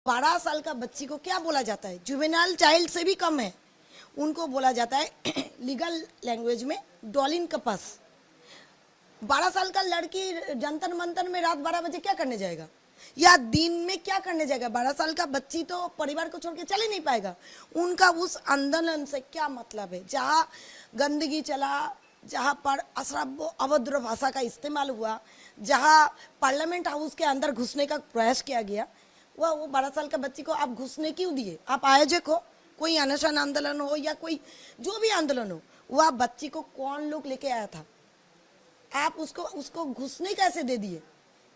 12 साल का बच्ची को क्या बोला जाता है? जुवेनाइल चाइल्ड से भी कम है, उनको बोला जाता है लीगल लैंग्वेज में डॉलिन कपस। 12 साल का लड़की जंतर मंतर में रात 12 बजे क्या करने जाएगा, या दिन में क्या करने जाएगा? 12 साल का बच्ची तो परिवार को छोड़ के चल ही नहीं पाएगा। उनका उस आंदोलन से क्या मतलब है? जहाँ गंदगी चला, जहाँ पर अश्राव्य अभद्र भाषा का इस्तेमाल हुआ, जहाँ पार्लियामेंट हाउस के अंदर घुसने का प्रयास किया गया, वो 12 साल का बच्ची को आप घुसने क्यों दिए? आप आयोजक हो, कोई अनशन आंदोलन हो या कोई जो भी आंदोलन हो, वह बच्ची को कौन लोग लेके आया था? आप उसको घुसने कैसे दे दिए?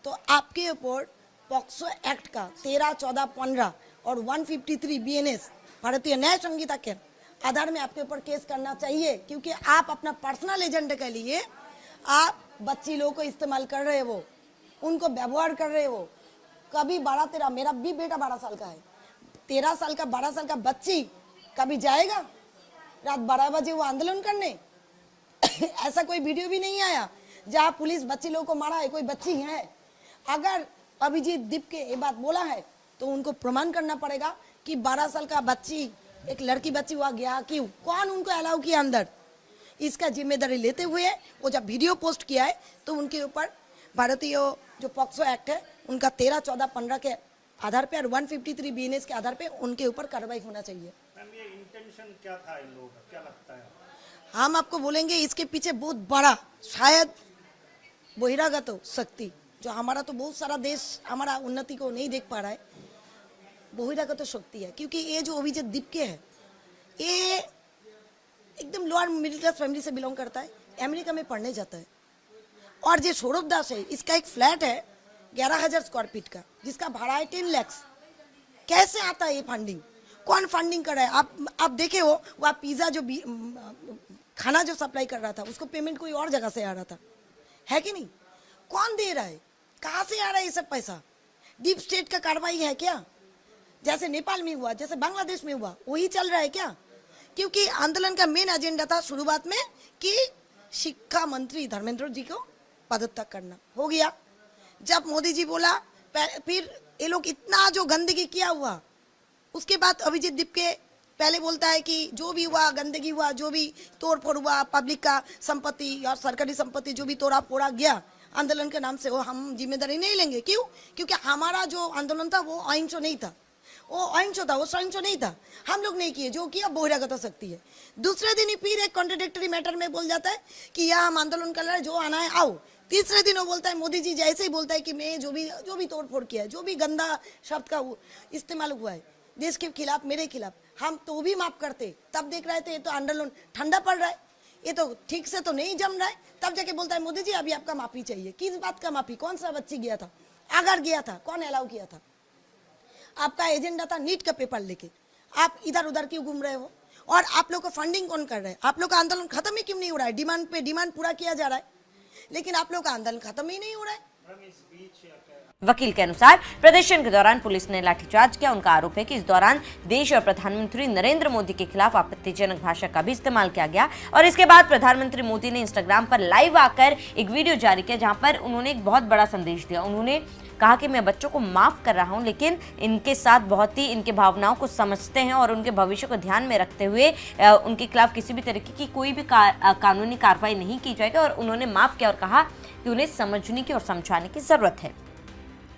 तो आपके ऊपर पॉक्सो एक्ट का 13, 14, 15 और 153 बीएनएस भारतीय न्याय संहिता के आधार में आपके ऊपर केस करना चाहिए, क्योंकि आप अपना पर्सनल एजेंडा के लिए आप बच्ची लोगों को इस्तेमाल कर रहे हो, उनको व्यवहार कर रहे हो। कभी 12-13, मेरा भी बेटा 12 साल का है, 13 साल का 12 साल का बच्ची कभी जाएगा रात 12 बजे वो आंदोलन करने? ऐसा कोई वीडियो भी नहीं आया जहां पुलिस बच्ची लोगों को मारा है, कोई बच्ची है। अगर अभिजीत दीप के ये बात बोला है तो उनको प्रमाण करना पड़ेगा कि 12 साल का बच्ची, एक लड़की बच्ची वहां गया क्यों, कौन उनको अलाउ किया अंदर? इसका जिम्मेदारी लेते हुए वो जब वीडियो पोस्ट किया है तो उनके ऊपर भारतीय जो पॉक्सो एक्ट है उनका 13, 14, 15 के आधार पे और 153 बीएनएस के आधार पे उनके ऊपर कार्रवाई होना चाहिए। मैम, ये इंटेंशन क्या था इन लोगों का, क्या लगता है? हम आपको बोलेंगे इसके पीछे बहुत बड़ा शायद बहिरागत शक्ति, जो हमारा तो बहुत सारा देश हमारा उन्नति को नहीं देख पा रहा है, बहिरागत शक्ति है। क्योंकि ये जो अभिजीत दीपके है ये एकदम लोअर मिडिल क्लास फैमिली से बिलोंग करता है, अमेरिका में पढ़ने जाता है। और जो सौरभ दास है, इसका एक फ्लैट है 11,000 स्क्वायर फीट का, जिसका भाड़ा है 10 लाख। कैसे आता है ये फंडिंग? कौन फंडिंग कर रहा है? आप देखे हो वह पिज्जा जो खाना जो सप्लाई कर रहा था उसको पेमेंट कोई और जगह से आ रहा था, है कि नहीं? कौन दे रहा है? कहाँ से आ रहा है ये सब पैसा? डीप स्टेट का कार्रवाई है क्या? जैसे नेपाल में हुआ, जैसे बांग्लादेश में हुआ, वही चल रहा है क्या? क्योंकि आंदोलन का मेन एजेंडा था शुरुआत में कि शिक्षा मंत्री धर्मेंद्र जी को पदत्याग करना। हो गया। जब मोदी जी बोला, फिर ये लोग इतना जो गंदगी किया हुआ, उसके बाद अभिजीत दीपके पहले बोलता है कि जो भी हुआ, गंदगी हुआ, जो भी तोड़ फोड़ हुआ, पब्लिक का संपत्ति और सरकारी संपत्ति जो भी तोड़ा फोड़ा गया आंदोलन के नाम से, वो हम जिम्मेदारी नहीं लेंगे। क्यों? क्योंकि हमारा जो आंदोलन था वो अहिंसक नहीं था, वो अहिंसक था, वो सहिंसक नहीं था। हम लोग नहीं किए, जो किया बहिरागत शक्ति है। दूसरे दिन ही फिर एक कॉन्ट्रडिक्टरी मैटर में बोल जाता है कि यह हम आंदोलन कर रहे हैं, जो आना है आओ। तीसरे दिन वो बोलता है, मोदी जी जैसे ही बोलता है कि मैं जो भी तोड़ फोड़ किया है, जो भी गंदा शब्द का इस्तेमाल हुआ है देश के खिलाफ, मेरे खिलाफ, हम तो भी माफ करते। तब देख रहे थे ये तो आंदोलन ठंडा पड़ रहा है, ये तो ठीक से तो नहीं जम रहा है। तब जाके बोलता है मोदी जी अभी आपका माफी चाहिए। किस बात का माफी? कौन सा बच्ची गया था? अगर गया था, कौन अलाउ किया था? आपका एजेंडा था नीट का पेपर लेके, आप इधर उधर क्यों घूम रहे हो? और आप लोग को फंडिंग कौन कर रहा है? आप लोग का आंदोलन खत्म ही क्यों नहीं हो रहा है? डिमांड पे डिमांड पूरा किया जा रहा है, लेकिन आप लोग का आंदोलन खत्म ही नहीं हो रहा है। वकील के अनुसार प्रदर्शन के दौरान पुलिस ने लाठीचार्ज किया। उनका आरोप है कि इस दौरान देश और प्रधानमंत्री नरेंद्र मोदी के खिलाफ आपत्तिजनक भाषा का भी इस्तेमाल किया गया। और इसके बाद प्रधानमंत्री मोदी ने इंस्टाग्राम पर लाइव आकर एक वीडियो जारी किया, जहां पर उन्होंने एक बहुत बड़ा संदेश दिया। उन्होंने कहा कि मैं बच्चों को माफ कर रहा हूं, लेकिन इनके साथ बहुत ही इनके भावनाओं को समझते हैं और उनके भविष्य को ध्यान में रखते हुए उनके खिलाफ किसी भी तरीके की कोई भी कानूनी कार्रवाई नहीं की जाएगी। और उन्होंने माफ किया और कहा कि उन्हें समझने की और समझाने की जरूरत है।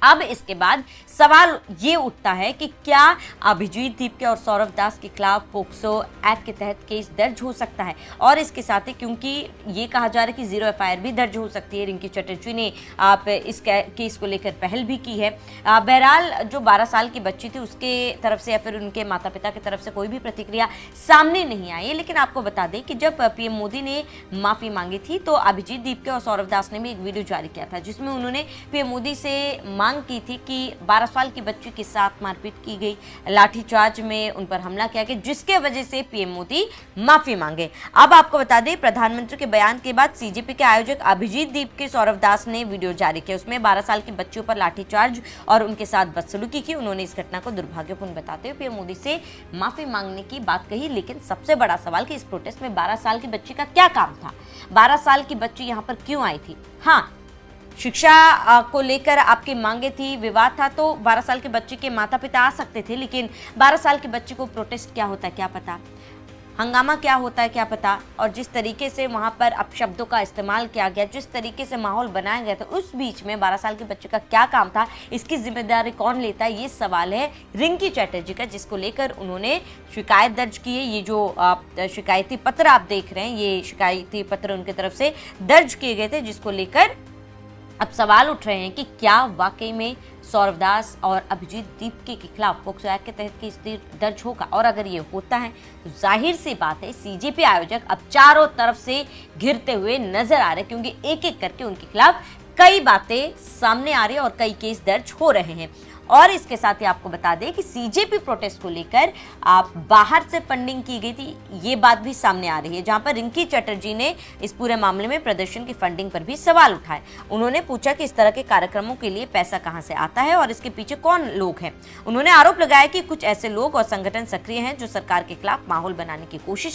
अब इसके बाद सवाल ये उठता है कि क्या अभिजीत दीपके और सौरभ दास के खिलाफ पोक्सो एक्ट के तहत केस दर्ज हो सकता है। और इसके साथ ही क्योंकि ये कहा जा रहा है कि 0 एफआईआर भी दर्ज हो सकती है, रिंकी चटर्जी ने आप इस केस को लेकर पहल भी की है। बहरहाल जो 12 साल की बच्ची थी उसके तरफ से या फिर उनके माता पिता की तरफ से कोई भी प्रतिक्रिया सामने नहीं आई है। लेकिन आपको बता दें कि जब पीएम मोदी ने माफी मांगी थी तो अभिजीत दीपके और सौरभ दास ने भी एक वीडियो जारी किया था, जिसमें उन्होंने पीएम मोदी से मांग की थी कि 12 साल की बच्ची के साथ मारपीट की गई, लाठीचार्ज में उन पर हमला किया गया, जिसके वजह से पीएम मोदी माफी मांगे। अब आपको बता दें, प्रधानमंत्री के बयान के बाद सीजेपी के आयोजक अभिजीत दीपके सौरभ दास ने वीडियो जारी किया। उसमें 12 साल की बच्चियों पर लाठीचार्ज और उनके साथ बदसलूकी की। उन्होंने इस घटना को दुर्भाग्यपूर्ण बताते हुए पीएम मोदी से माफी मांगने की बात कही। लेकिन सबसे बड़ा सवाल कि इस प्रोटेस्ट में 12 साल की बच्ची का क्या काम था? 12 साल की बच्ची यहाँ पर क्यों आई थी? हाँ, शिक्षा को लेकर आपकी मांगे थी, विवाद था, तो 12 साल के बच्चे के माता पिता आ सकते थे, लेकिन 12 साल के बच्चे को प्रोटेस्ट क्या होता है क्या पता, हंगामा क्या होता है क्या पता। और जिस तरीके से वहां पर अपशब्दों का इस्तेमाल किया गया, जिस तरीके से माहौल बनाया गया था, उस बीच में 12 साल के बच्चे का क्या काम था, इसकी जिम्मेदारी कौन लेता है, ये सवाल है रिंकी चटर्जी का, जिसको लेकर उन्होंने शिकायत दर्ज की है। ये जो शिकायती पत्र आप देख रहे हैं, ये शिकायती पत्र उनकी तरफ से दर्ज किए गए थे, जिसको लेकर अब सवाल उठ रहे हैं कि क्या वाकई में सौरव दास और अभिजीत दीपके के खिलाफ पोक्सो एक्ट के तहत केस दर्ज होगा। और अगर ये होता है तो जाहिर सी बात है सीजेपी आयोजक अब चारों तरफ से घिरते हुए नजर आ रहे, क्योंकि एक एक करके उनके खिलाफ कई बातें सामने आ रही है और कई केस दर्ज हो रहे हैं। और इसके साथ ही आपको बता दें कि सीजेपी प्रोटेस्ट को लेकर आप बाहर से फंडिंग की गई थी, ये बात भी सामने आ रही है, जहां पर रिंकी चटर्जी ने इस पूरे मामले में प्रदर्शन की फंडिंग पर भी सवाल उठाए। उन्होंने पूछा कि इस तरह के कार्यक्रमों के लिए पैसा कहां से आता है और इसके पीछे कौन लोग हैं। उन्होंने आरोप लगाया कि कुछ ऐसे लोग और संगठन सक्रिय हैं जो सरकार के खिलाफ माहौल बनाने की कोशिश